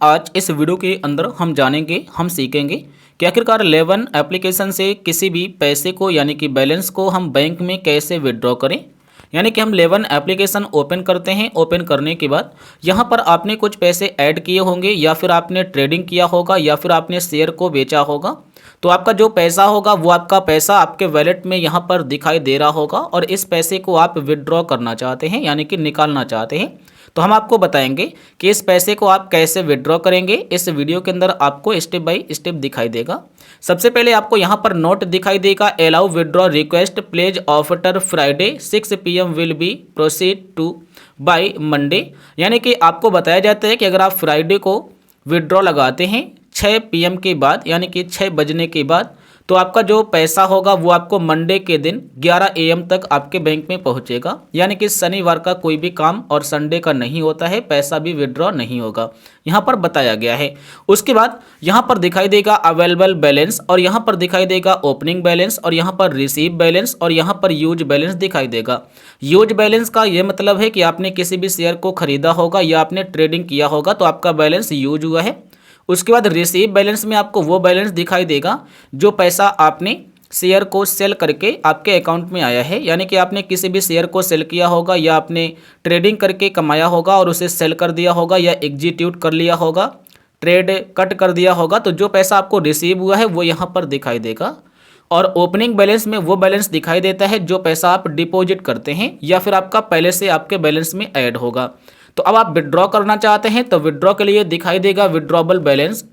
आज इस वीडियो के अंदर हम जानेंगे, हम सीखेंगे कि आखिरकार लेवन एप्लीकेशन से किसी भी पैसे को यानी कि बैलेंस को हम बैंक में कैसे विड्रॉ करें। यानी कि हम लेवन एप्लीकेशन ओपन करते हैं। ओपन करने के बाद यहाँ पर आपने कुछ पैसे ऐड किए होंगे या फिर आपने ट्रेडिंग किया होगा या फिर आपने शेयर को बेचा होगा। तो आपका जो पैसा होगा वो आपका पैसा आपके वैलेट में यहाँ पर दिखाई दे रहा होगा और इस पैसे को आप विड्रॉ करना चाहते हैं यानी कि निकालना चाहते हैं। तो हम आपको बताएंगे कि इस पैसे को आप कैसे विड्रॉ करेंगे। इस वीडियो के अंदर आपको स्टेप बाय स्टेप दिखाई देगा। सबसे पहले आपको यहाँ पर नोट दिखाई देगा, allow withdraw request please after Friday 6 PM will be proceed to by Monday. यानी कि आपको बताया जाता है कि अगर आप फ्राइडे को विड्रॉ लगाते हैं 6 PM के बाद यानी कि 6 बजने के बाद, तो आपका जो पैसा होगा वो आपको मंडे के दिन 11 AM तक आपके बैंक में पहुंचेगा। यानी कि शनिवार का कोई भी काम और संडे का नहीं होता है, पैसा भी विड्रॉ नहीं होगा, यहाँ पर बताया गया है। उसके बाद यहाँ पर दिखाई देगा अवेलेबल बैलेंस और यहाँ पर दिखाई देगा ओपनिंग बैलेंस और यहाँ पर रिसीव बैलेंस और यहाँ पर यूज बैलेंस दिखाई देगा। यूज बैलेंस का ये मतलब है कि आपने किसी भी शेयर को खरीदा होगा या आपने ट्रेडिंग किया होगा तो आपका बैलेंस यूज हुआ है। उसके बाद रिसीव बैलेंस में आपको वो बैलेंस दिखाई देगा जो पैसा आपने शेयर को सेल करके आपके अकाउंट में आया है। यानी कि आपने किसी भी शेयर को सेल किया होगा या आपने ट्रेडिंग करके कमाया होगा और उसे सेल कर दिया होगा या एग्जीक्यूट कर लिया होगा, ट्रेड कट कर दिया होगा, तो जो पैसा आपको रिसीव हुआ है वो यहाँ पर दिखाई देगा। और ओपनिंग बैलेंस में वो बैलेंस दिखाई देता है जो पैसा आप डिपॉजिट करते हैं या फिर आपका पहले से आपके बैलेंस में ऐड होगा। तो अब आप विड्रॉ करना चाहते हैं तो विड्रॉ के लिए दिखाई देगा विड्रॉबल बैलेंस।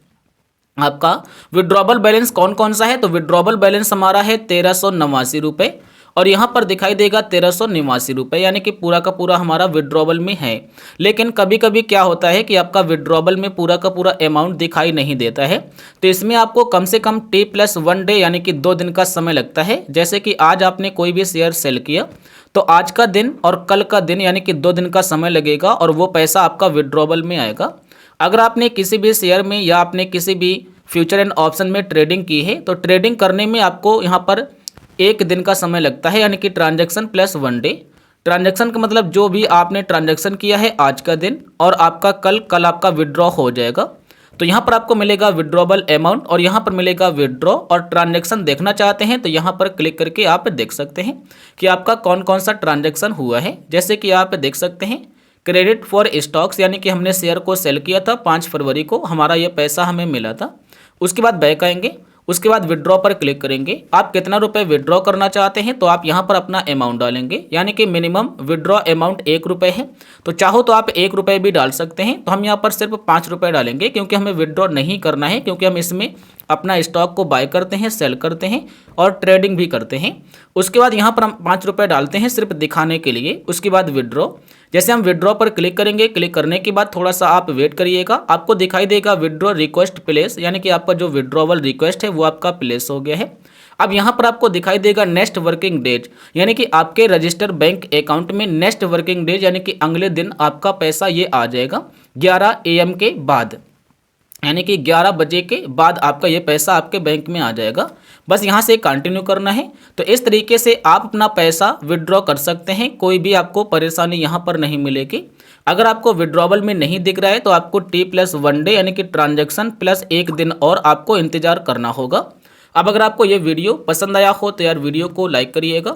आपका विड्रॉबल बैलेंस कौन कौन सा है, तो विड्रॉबल बैलेंस हमारा है 1389 रुपये और यहाँ पर दिखाई देगा 1389 रुपये, यानी कि पूरा का पूरा हमारा विड्रॉबल में है। लेकिन कभी कभी क्या होता है कि आपका विड्रॉबल में पूरा का पूरा अमाउंट दिखाई नहीं देता है, तो इसमें आपको कम से कम T+1 डे यानी कि 2 दिन का समय लगता है। जैसे कि आज आपने कोई भी शेयर सेल किया तो आज का दिन और कल का दिन यानी कि 2 दिन का समय लगेगा और वो पैसा आपका विड्रॉबल में आएगा। अगर आपने किसी भी शेयर में या आपने किसी भी फ्यूचर एंड ऑप्शन में ट्रेडिंग की है तो ट्रेडिंग करने में आपको यहाँ पर 1 दिन का समय लगता है, यानी कि ट्रांजैक्शन +1 डे। ट्रांजैक्शन का मतलब जो भी आपने ट्रांजैक्शन किया है आज का दिन और आपका कल आपका विड्रॉ हो जाएगा। तो यहाँ पर आपको मिलेगा विड्रॉबल अमाउंट और यहाँ पर मिलेगा विड्रॉ और ट्रांजैक्शन देखना चाहते हैं तो यहाँ पर क्लिक करके आप देख सकते हैं कि आपका कौन कौन सा ट्रांजैक्शन हुआ है। जैसे कि आप देख सकते हैं क्रेडिट फॉर स्टॉक्स, यानी कि हमने शेयर को सेल किया था 5 फरवरी को, हमारा ये पैसा हमें मिला था। उसके बाद बैक आएंगे, उसके बाद विड्रॉ पर क्लिक करेंगे। आप कितना रुपए विड्रॉ करना चाहते हैं तो आप यहाँ पर अपना अमाउंट डालेंगे, यानी कि मिनिमम विड्रॉ अमाउंट 1 रुपये है, तो चाहो तो आप 1 रुपये भी डाल सकते हैं। तो हम यहाँ पर सिर्फ 5 रुपये डालेंगे क्योंकि हमें विड्रॉ नहीं करना है, क्योंकि हम इसमें अपना स्टॉक को बाय करते हैं, सेल करते हैं और ट्रेडिंग भी करते हैं। उसके बाद यहाँ पर हम 5 रुपये डालते हैं सिर्फ दिखाने के लिए। उसके बाद विड्रॉ, जैसे हम विड्रॉ पर क्लिक करेंगे, क्लिक करने के बाद थोड़ा सा आप वेट करिएगा, आपको दिखाई देगा विड्रॉ रिक्वेस्ट प्लेस, यानी कि आपका जो विड्रॉवल रिक्वेस्ट है वो आपका प्लेस हो गया है। अब यहाँ पर आपको दिखाई देगा नेक्स्ट वर्किंग डेज, यानी कि आपके रजिस्टर बैंक अकाउंट में नेक्स्ट वर्किंग डेज यानी कि अगले दिन आपका पैसा ये आ जाएगा 11 AM के बाद, यानी कि 11 बजे के बाद आपका ये पैसा आपके बैंक में आ जाएगा। बस यहाँ से कंटिन्यू करना है। तो इस तरीके से आप अपना पैसा विड्रॉ कर सकते हैं, कोई भी आपको परेशानी यहाँ पर नहीं मिलेगी। अगर आपको विड्रॉबल में नहीं दिख रहा है तो आपको T+1 डे यानी कि ट्रांजैक्शन +1 दिन और आपको इंतजार करना होगा। अब अगर आपको ये वीडियो पसंद आया हो तो यार वीडियो को लाइक करिएगा।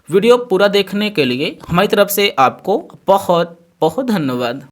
वीडियो पूरा देखने के लिए हमारी तरफ से आपको बहुत बहुत धन्यवाद।